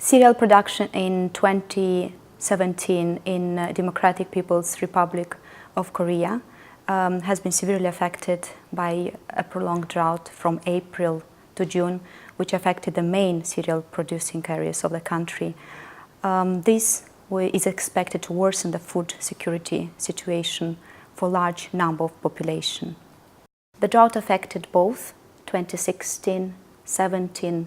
Cereal production in 2017 in Democratic People's Republic of Korea has been severely affected by a prolonged drought from April to June, which affected the main cereal producing areas of the country. This is expected to worsen the food security situation for a large number of population. The drought affected both 2016-17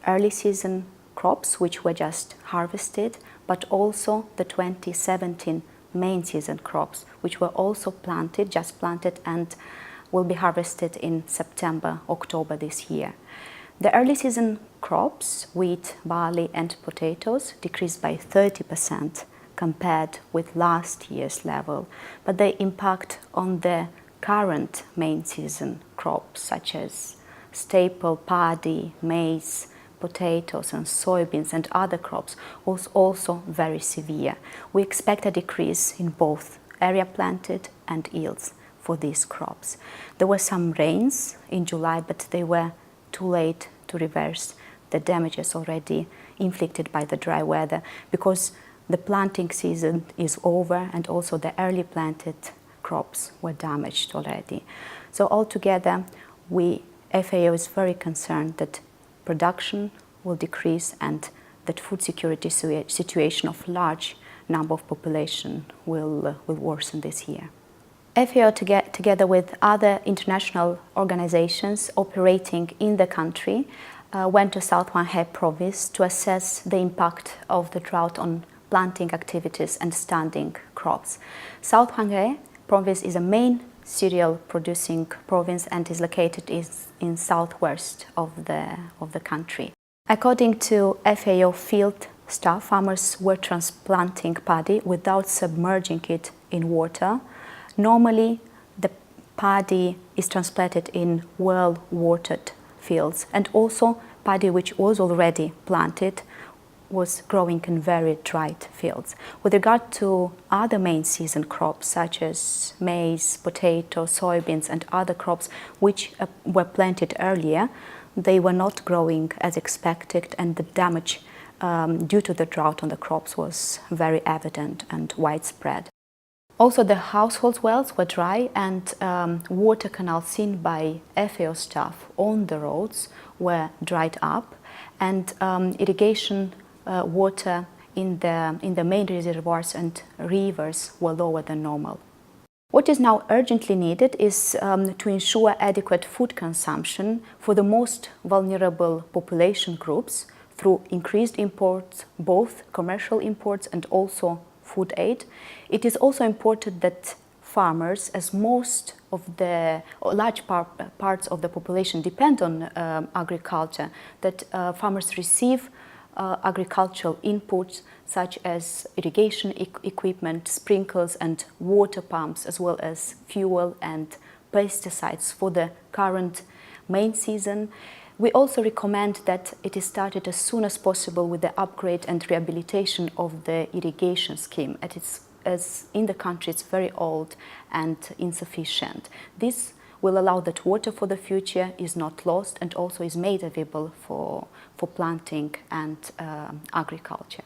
early season crops, which were just harvested, but also the 2017 main season crops, which were also just planted and will be harvested in September, October this year. The early season crops, wheat, barley and potatoes, decreased by 30% compared with last year's level, but the impact on the current main season crops such as staple paddy, maize, potatoes and soybeans and other crops was also very severe. We expect a decrease in both area planted and yields for these crops. There were some rains in July, but they were too late to reverse the damages already inflicted by the dry weather, because the planting season is over and also the early planted crops were damaged already. So altogether, FAO is very concerned that production will decrease and that food security situation of large number of population will worsen this year. FAO, together with other international organizations operating in the country, went to South Hwanghae province to assess the impact of the drought on planting activities and standing crops. South Hwanghae province is a main cereal producing province and is located in southwest of the country. According to FAO field staff, farmers were transplanting paddy without submerging it in water. Normally, the paddy is transplanted in well-watered fields, and also paddy which was already planted was growing in very dry fields. With regard to other main season crops such as maize, potato, soybeans and other crops which were planted earlier, they were not growing as expected, and the damage due to the drought on the crops was very evident and widespread. Also, the household wells were dry, and water canals seen by FAO staff on the roads were dried up, and irrigation water in the main reservoirs and rivers were lower than normal. What is now urgently needed is to ensure adequate food consumption for the most vulnerable population groups through increased imports, both commercial imports and also food aid. It is also important that farmers, as most of the large parts of the population depend on agriculture, that farmers receive agricultural inputs such as irrigation equipment, sprinkles and water pumps, as well as fuel and pesticides for the current main season. We also recommend that it is started as soon as possible with the upgrade and rehabilitation of the irrigation scheme, as in the country it's very old and insufficient. This will allow that water for the future is not lost and also is made available for planting and agriculture.